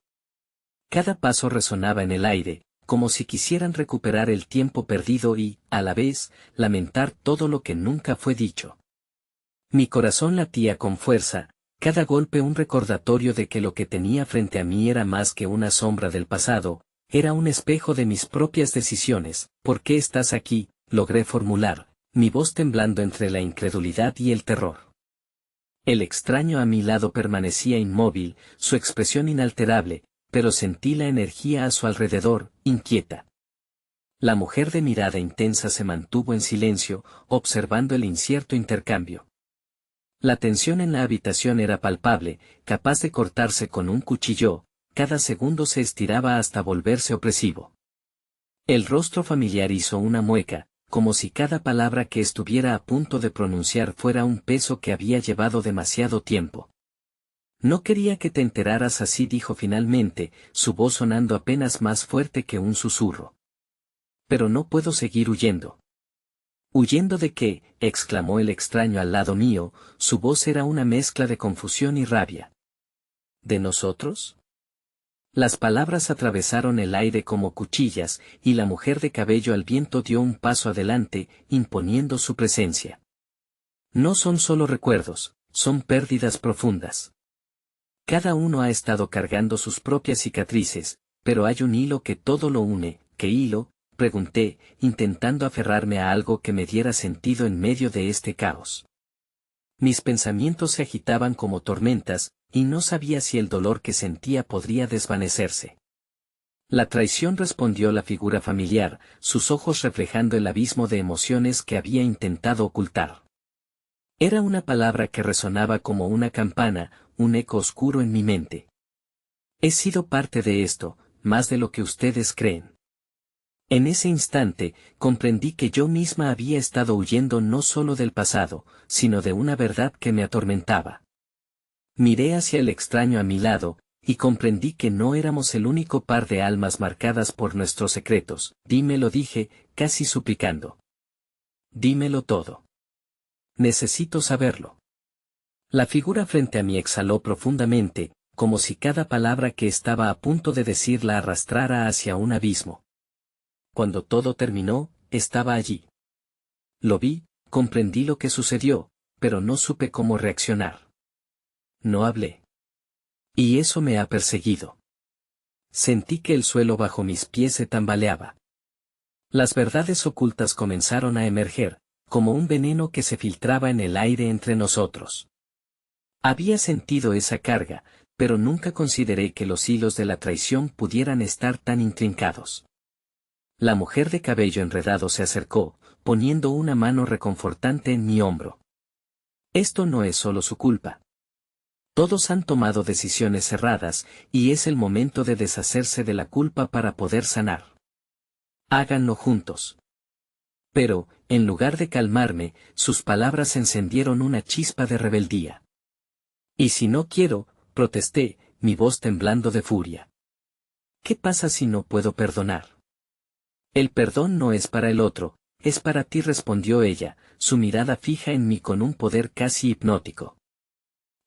Cada paso resonaba en el aire, como si quisieran recuperar el tiempo perdido y, a la vez, lamentar todo lo que nunca fue dicho. Mi corazón latía con fuerza, cada golpe un recordatorio de que lo que tenía frente a mí era más que una sombra del pasado, era un espejo de mis propias decisiones. ¿Por qué estás aquí?, logré formular, mi voz temblando entre la incredulidad y el terror. El extraño a mi lado permanecía inmóvil, su expresión inalterable, pero sentí la energía a su alrededor, inquieta. La mujer de mirada intensa se mantuvo en silencio, observando el incierto intercambio. La tensión en la habitación era palpable, capaz de cortarse con un cuchillo. Cada segundo se estiraba hasta volverse opresivo. El rostro familiar hizo una mueca, como si cada palabra que estuviera a punto de pronunciar fuera un peso que había llevado demasiado tiempo. No quería que te enteraras así, dijo finalmente, su voz sonando apenas más fuerte que un susurro. Pero no puedo seguir huyendo. ¿Huyendo de qué?, exclamó el extraño al lado mío, su voz era una mezcla de confusión y rabia. ¿De nosotros? Las palabras atravesaron el aire como cuchillas, y la mujer de cabello al viento dio un paso adelante, imponiendo su presencia. No son solo recuerdos, son pérdidas profundas. Cada uno ha estado cargando sus propias cicatrices, pero hay un hilo que todo lo une. ¿Qué hilo?, pregunté, intentando aferrarme a algo que me diera sentido en medio de este caos. Mis pensamientos se agitaban como tormentas, y no sabía si el dolor que sentía podría desvanecerse. La traición, respondió la figura familiar, sus ojos reflejando el abismo de emociones que había intentado ocultar. Era una palabra que resonaba como una campana, un eco oscuro en mi mente. He sido parte de esto, más de lo que ustedes creen. En ese instante, comprendí que yo misma había estado huyendo no solo del pasado, sino de una verdad que me atormentaba. Miré hacia el extraño a mi lado, y comprendí que no éramos el único par de almas marcadas por nuestros secretos. Dímelo, dije, casi suplicando. Dímelo todo. Necesito saberlo. La figura frente a mí exhaló profundamente, como si cada palabra que estaba a punto de decir la arrastrara hacia un abismo. Cuando todo terminó, estaba allí. Lo vi, comprendí lo que sucedió, pero no supe cómo reaccionar. No hablé. Y eso me ha perseguido. Sentí que el suelo bajo mis pies se tambaleaba. Las verdades ocultas comenzaron a emerger, como un veneno que se filtraba en el aire entre nosotros. Había sentido esa carga, pero nunca consideré que los hilos de la traición pudieran estar tan intrincados. La mujer de cabello enredado se acercó, poniendo una mano reconfortante en mi hombro. Esto no es solo su culpa. Todos han tomado decisiones erradas, y es el momento de deshacerse de la culpa para poder sanar. Háganlo juntos. Pero, en lugar de calmarme, sus palabras encendieron una chispa de rebeldía. Y si no quiero, protesté, mi voz temblando de furia. ¿Qué pasa si no puedo perdonar? El perdón no es para el otro, es para ti, respondió ella, su mirada fija en mí con un poder casi hipnótico.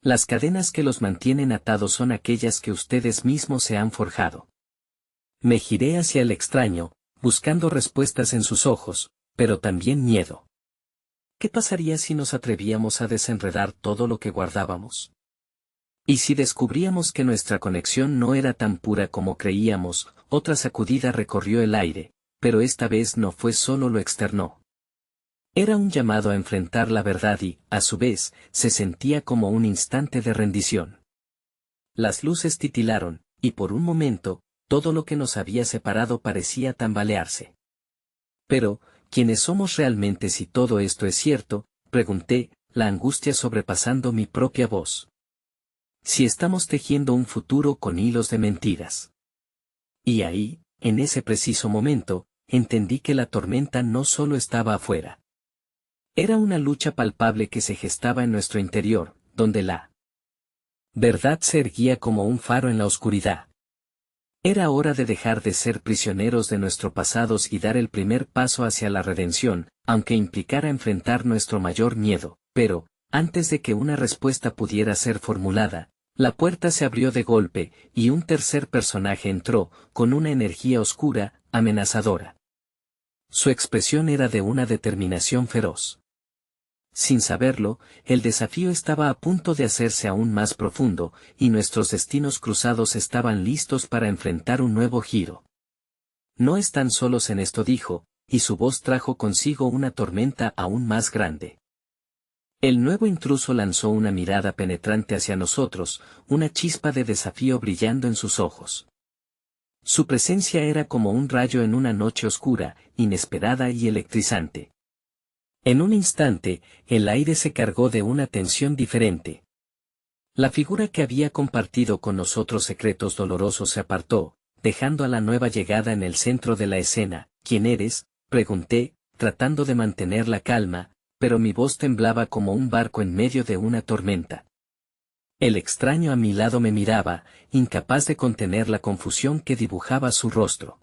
Las cadenas que los mantienen atados son aquellas que ustedes mismos se han forjado. Me giré hacia el extraño, buscando respuestas en sus ojos, pero también miedo. ¿Qué pasaría si nos atrevíamos a desenredar todo lo que guardábamos? ¿Y si descubríamos que nuestra conexión no era tan pura como creíamos? Otra sacudida recorrió el aire, pero esta vez no fue solo lo externo. Era un llamado a enfrentar la verdad y, a su vez, se sentía como un instante de rendición. Las luces titilaron, y por un momento, todo lo que nos había separado parecía tambalearse. Pero, ¿quiénes somos realmente si todo esto es cierto?, pregunté, la angustia sobrepasando mi propia voz. Si estamos tejiendo un futuro con hilos de mentiras. Y ahí, en ese preciso momento, entendí que la tormenta no solo estaba afuera. Era una lucha palpable que se gestaba en nuestro interior, donde la verdad se erguía como un faro en la oscuridad. Era hora de dejar de ser prisioneros de nuestro pasado y dar el primer paso hacia la redención, aunque implicara enfrentar nuestro mayor miedo, pero, antes de que una respuesta pudiera ser formulada, la puerta se abrió de golpe, y un tercer personaje entró, con una energía oscura, amenazadora. Su expresión era de una determinación feroz. Sin saberlo, el desafío estaba a punto de hacerse aún más profundo, y nuestros destinos cruzados estaban listos para enfrentar un nuevo giro. No están solos en esto, dijo, y su voz trajo consigo una tormenta aún más grande. El nuevo intruso lanzó una mirada penetrante hacia nosotros, una chispa de desafío brillando en sus ojos. Su presencia era como un rayo en una noche oscura, inesperada y electrizante. En un instante, el aire se cargó de una tensión diferente. La figura que había compartido con nosotros secretos dolorosos se apartó, dejando a la nueva llegada en el centro de la escena. ¿Quién eres?, pregunté, tratando de mantener la calma, pero mi voz temblaba como un barco en medio de una tormenta. El extraño a mi lado me miraba, incapaz de contener la confusión que dibujaba su rostro.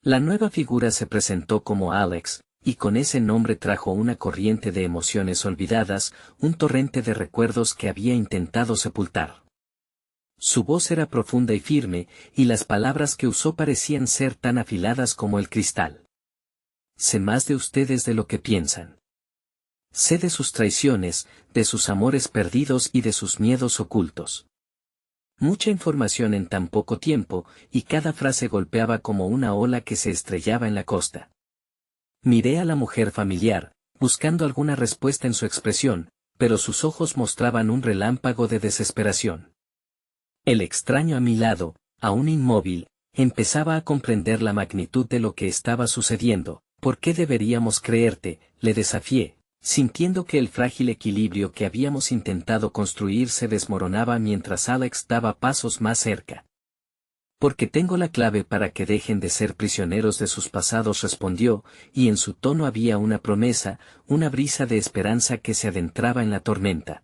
La nueva figura se presentó como Alex, y con ese nombre trajo una corriente de emociones olvidadas, un torrente de recuerdos que había intentado sepultar. Su voz era profunda y firme, y las palabras que usó parecían ser tan afiladas como el cristal. Sé más de ustedes de lo que piensan. Sé de sus traiciones, de sus amores perdidos y de sus miedos ocultos. Mucha información en tan poco tiempo, y cada frase golpeaba como una ola que se estrellaba en la costa. Miré a la mujer familiar, buscando alguna respuesta en su expresión, pero sus ojos mostraban un relámpago de desesperación. El extraño a mi lado, aún inmóvil, empezaba a comprender la magnitud de lo que estaba sucediendo. ¿Por qué deberíamos creerte?, le desafié, sintiendo que el frágil equilibrio que habíamos intentado construir se desmoronaba mientras Alex daba pasos más cerca. Porque tengo la clave para que dejen de ser prisioneros de sus pasados, respondió, y en su tono había una promesa, una brisa de esperanza que se adentraba en la tormenta.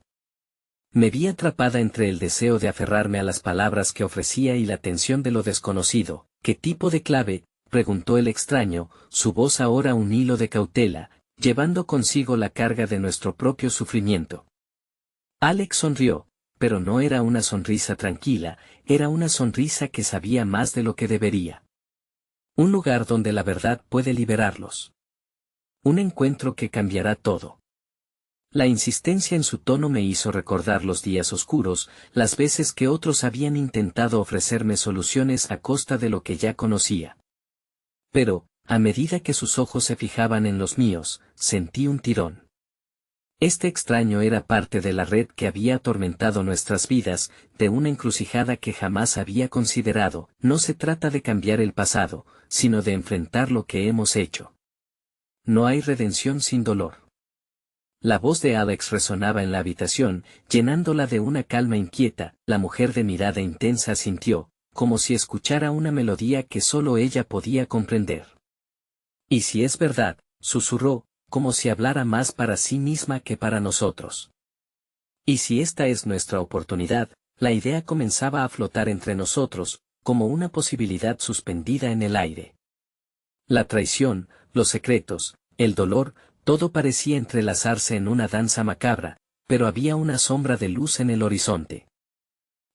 Me vi atrapada entre el deseo de aferrarme a las palabras que ofrecía y la tensión de lo desconocido. ¿Qué tipo de clave?, preguntó el extraño, su voz ahora un hilo de cautela. llevando consigo la carga de nuestro propio sufrimiento. Alex sonrió, pero no era una sonrisa tranquila, era una sonrisa que sabía más de lo que debería. Un lugar donde la verdad puede liberarlos. Un encuentro que cambiará todo. La insistencia en su tono me hizo recordar los días oscuros, las veces que otros habían intentado ofrecerme soluciones a costa de lo que ya conocía. Pero, a medida que sus ojos se fijaban en los míos, sentí un tirón. Este extraño era parte de la red que había atormentado nuestras vidas, de una encrucijada que jamás había considerado. No se trata de cambiar el pasado, sino de enfrentar lo que hemos hecho. No hay redención sin dolor. La voz de Alex resonaba en la habitación, llenándola de una calma inquieta. La mujer de mirada intensa sintió, como si escuchara una melodía que solo ella podía comprender. Y si es verdad, susurró, como si hablara más para sí misma que para nosotros. Y si esta es nuestra oportunidad, la idea comenzaba a flotar entre nosotros, como una posibilidad suspendida en el aire. La traición, los secretos, el dolor, todo parecía entrelazarse en una danza macabra, pero había una sombra de luz en el horizonte.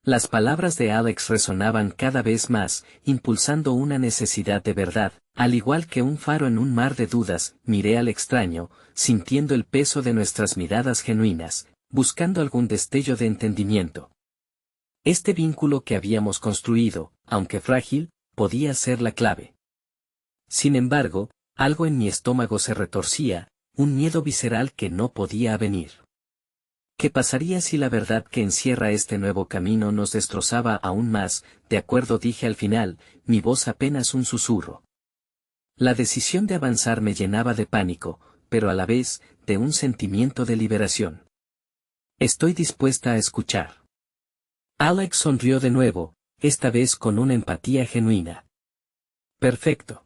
Las palabras de Alex resonaban cada vez más, impulsando una necesidad de verdad, al igual que un faro en un mar de dudas. Miré al extraño, sintiendo el peso de nuestras miradas genuinas, buscando algún destello de entendimiento. Este vínculo que habíamos construido, aunque frágil, podía ser la clave. Sin embargo, algo en mi estómago se retorcía, un miedo visceral que no podía avenir. ¿Qué pasaría si la verdad que encierra este nuevo camino nos destrozaba aún más? De acuerdo, dije al final, mi voz apenas un susurro. La decisión de avanzar me llenaba de pánico, pero a la vez, de un sentimiento de liberación. Estoy dispuesta a escuchar. Alex sonrió de nuevo, esta vez con una empatía genuina. Perfecto.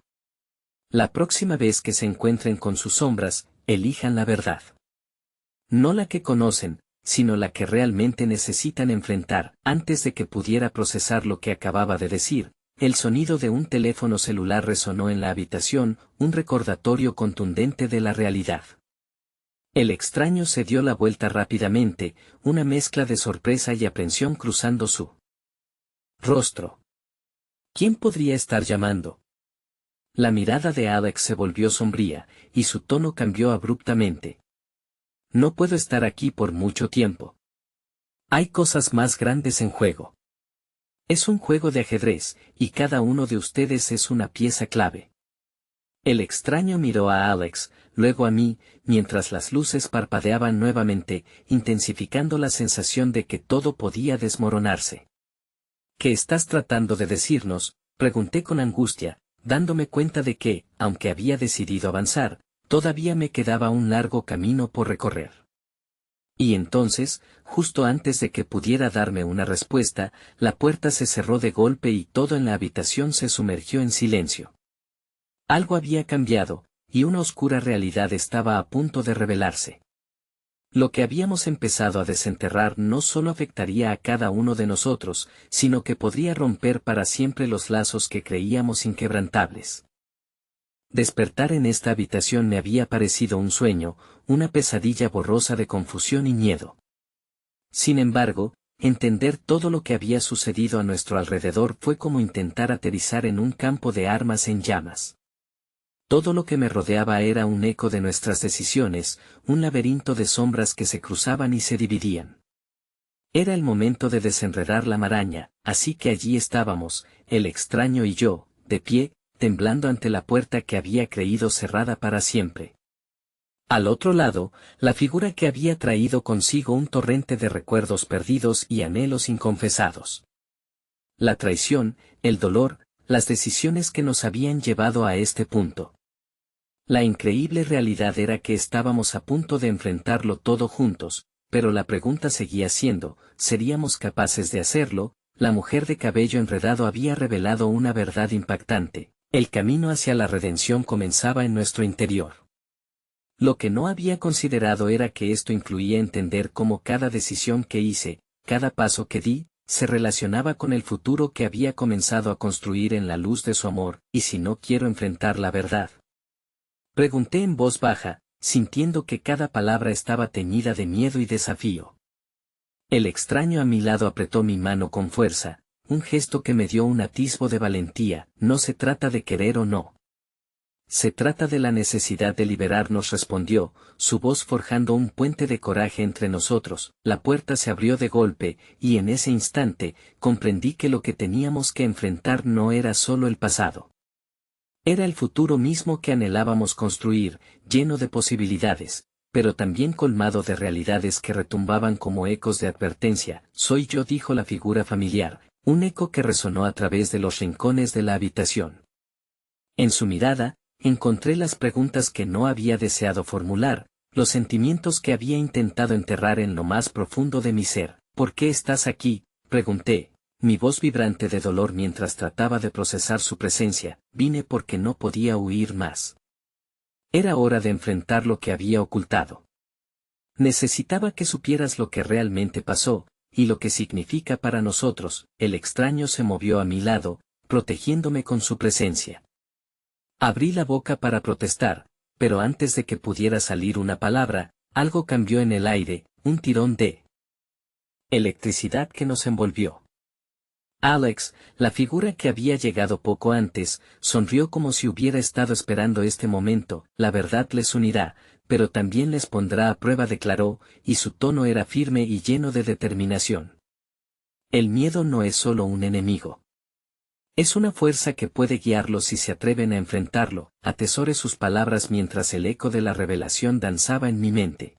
La próxima vez que se encuentren con sus sombras, elijan la verdad. No la que conocen, sino la que realmente necesitan enfrentar. Antes de que pudiera procesar lo que acababa de decir, el sonido de un teléfono celular resonó en la habitación, un recordatorio contundente de la realidad. El extraño se dio la vuelta rápidamente, una mezcla de sorpresa y aprensión cruzando su rostro. ¿Quién podría estar llamando? La mirada de Alex se volvió sombría, y su tono cambió abruptamente. No puedo estar aquí por mucho tiempo. Hay cosas más grandes en juego. Es un juego de ajedrez, y cada uno de ustedes es una pieza clave. El extraño miró a Alex, luego a mí, mientras las luces parpadeaban nuevamente, intensificando la sensación de que todo podía desmoronarse. ¿Qué estás tratando de decirnos?, pregunté con angustia, dándome cuenta de que, aunque había decidido avanzar, todavía me quedaba un largo camino por recorrer. Y entonces, justo antes de que pudiera darme una respuesta, la puerta se cerró de golpe y todo en la habitación se sumergió en silencio. Algo había cambiado, y una oscura realidad estaba a punto de revelarse. Lo que habíamos empezado a desenterrar no solo afectaría a cada uno de nosotros, sino que podría romper para siempre los lazos que creíamos inquebrantables. Despertar en esta habitación me había parecido un sueño, una pesadilla borrosa de confusión y miedo. Sin embargo, entender todo lo que había sucedido a nuestro alrededor fue como intentar aterrizar en un campo de armas en llamas. Todo lo que me rodeaba era un eco de nuestras decisiones, un laberinto de sombras que se cruzaban y se dividían. Era el momento de desenredar la maraña, así que allí estábamos, el extraño y yo, de pie, temblando ante la puerta que había creído cerrada para siempre. Al otro lado, la figura que había traído consigo un torrente de recuerdos perdidos y anhelos inconfesados. La traición, el dolor, las decisiones que nos habían llevado a este punto. La increíble realidad era que estábamos a punto de enfrentarlo todo juntos, pero la pregunta seguía siendo, ¿seríamos capaces de hacerlo? La mujer de cabello enredado había revelado una verdad impactante. El camino hacia la redención comenzaba en nuestro interior. Lo que no había considerado era que esto incluía entender cómo cada decisión que hice, cada paso que di, se relacionaba con el futuro que había comenzado a construir en la luz de su amor. ¿Y si no quiero enfrentar la verdad?, pregunté en voz baja, sintiendo que cada palabra estaba teñida de miedo y desafío. El extraño a mi lado apretó mi mano con fuerza, un gesto que me dio un atisbo de valentía. No se trata de querer o no. Se trata de la necesidad de liberarnos, respondió, su voz forjando un puente de coraje entre nosotros. La puerta se abrió de golpe, y en ese instante, comprendí que lo que teníamos que enfrentar no era solo el pasado. Era el futuro mismo que anhelábamos construir, lleno de posibilidades, pero también colmado de realidades que retumbaban como ecos de advertencia. Soy yo, dijo la figura familiar, un eco que resonó a través de los rincones de la habitación. En su mirada, encontré las preguntas que no había deseado formular, los sentimientos que había intentado enterrar en lo más profundo de mi ser. ¿Por qué estás aquí?, pregunté, mi voz vibrante de dolor mientras trataba de procesar su presencia. Vine porque no podía huir más. Era hora de enfrentar lo que había ocultado. Necesitaba que supieras lo que realmente pasó, y lo que significa para nosotros. El extraño se movió a mi lado, protegiéndome con su presencia. Abrí la boca para protestar, pero antes de que pudiera salir una palabra, algo cambió en el aire, un tirón de electricidad que nos envolvió. Alex, la figura que había llegado poco antes, sonrió como si hubiera estado esperando este momento. La verdad les unirá, pero también les pondrá a prueba, declaró, y su tono era firme y lleno de determinación. El miedo no es solo un enemigo. Es una fuerza que puede guiarlos si se atreven a enfrentarlo. Atesoré sus palabras mientras el eco de la revelación danzaba en mi mente.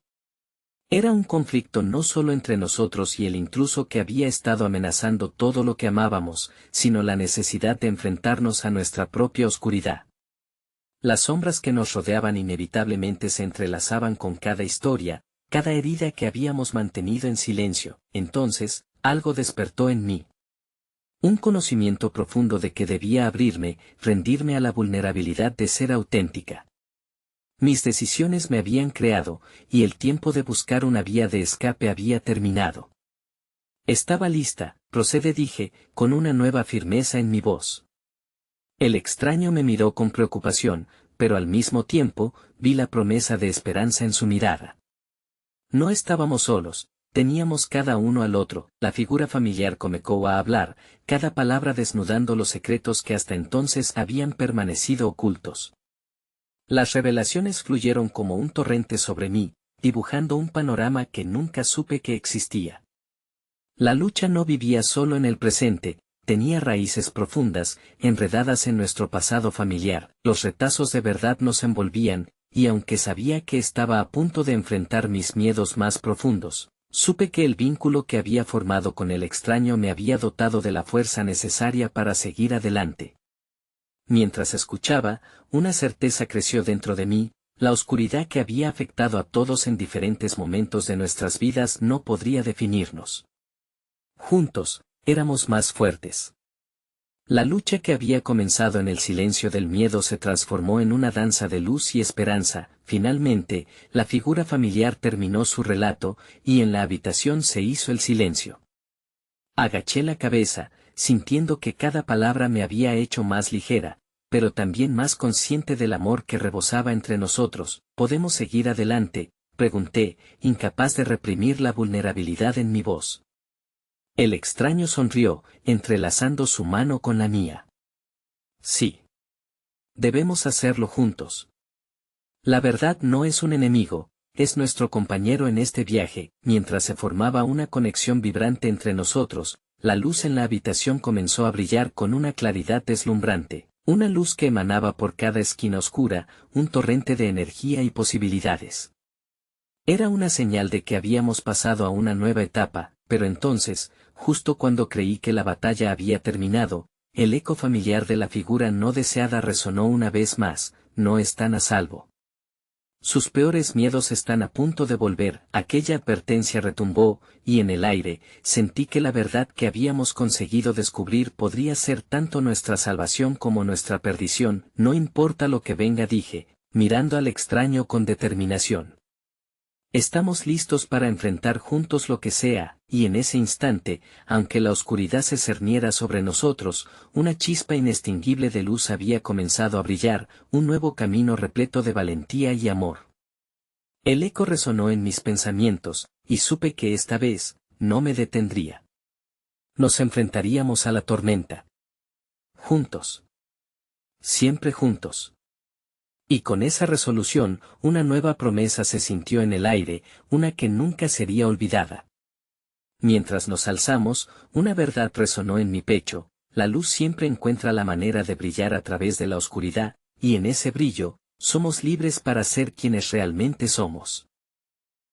Era un conflicto no solo entre nosotros y el intruso que había estado amenazando todo lo que amábamos, sino la necesidad de enfrentarnos a nuestra propia oscuridad. Las sombras que nos rodeaban inevitablemente se entrelazaban con cada historia, cada herida que habíamos mantenido en silencio. Entonces, algo despertó en mí. Un conocimiento profundo de que debía abrirme, rendirme a la vulnerabilidad de ser auténtica. Mis decisiones me habían creado, y el tiempo de buscar una vía de escape había terminado. Estaba lista, procede, dije, con una nueva firmeza en mi voz. El extraño me miró con preocupación, pero al mismo tiempo, vi la promesa de esperanza en su mirada. No estábamos solos. Teníamos cada uno al otro. La figura familiar comenzó a hablar, cada palabra desnudando los secretos que hasta entonces habían permanecido ocultos. Las revelaciones fluyeron como un torrente sobre mí, dibujando un panorama que nunca supe que existía. La lucha no vivía solo en el presente, tenía raíces profundas, enredadas en nuestro pasado familiar. Los retazos de verdad nos envolvían, y aunque sabía que estaba a punto de enfrentar mis miedos más profundos, supe que el vínculo que había formado con el extraño me había dotado de la fuerza necesaria para seguir adelante. Mientras escuchaba, una certeza creció dentro de mí: la oscuridad que había afectado a todos en diferentes momentos de nuestras vidas no podría definirnos. Juntos, éramos más fuertes. La lucha que había comenzado en el silencio del miedo se transformó en una danza de luz y esperanza. Finalmente, la figura familiar terminó su relato, y en la habitación se hizo el silencio. Agaché la cabeza, sintiendo que cada palabra me había hecho más ligera, pero también más consciente del amor que rebosaba entre nosotros. ¿Podemos seguir adelante?, pregunté, incapaz de reprimir la vulnerabilidad en mi voz. El extraño sonrió, entrelazando su mano con la mía. Sí. Debemos hacerlo juntos. La verdad no es un enemigo, es nuestro compañero en este viaje. Mientras se formaba una conexión vibrante entre nosotros, la luz en la habitación comenzó a brillar con una claridad deslumbrante, una luz que emanaba por cada esquina oscura, un torrente de energía y posibilidades. Era una señal de que habíamos pasado a una nueva etapa, pero entonces, justo cuando creí que la batalla había terminado, el eco familiar de la figura no deseada resonó una vez más: no están a salvo. Sus peores miedos están a punto de volver. Aquella advertencia retumbó, y en el aire, sentí que la verdad que habíamos conseguido descubrir podría ser tanto nuestra salvación como nuestra perdición. No importa lo que venga, dije, mirando al extraño con determinación. Estamos listos para enfrentar juntos lo que sea. Y en ese instante, aunque la oscuridad se cerniera sobre nosotros, una chispa inextinguible de luz había comenzado a brillar, un nuevo camino repleto de valentía y amor. El eco resonó en mis pensamientos, y supe que esta vez, no me detendría. Nos enfrentaríamos a la tormenta. Juntos. Siempre juntos. Y con esa resolución, una nueva promesa se sintió en el aire, una que nunca sería olvidada. Mientras nos alzamos, una verdad resonó en mi pecho: la luz siempre encuentra la manera de brillar a través de la oscuridad, y en ese brillo, somos libres para ser quienes realmente somos.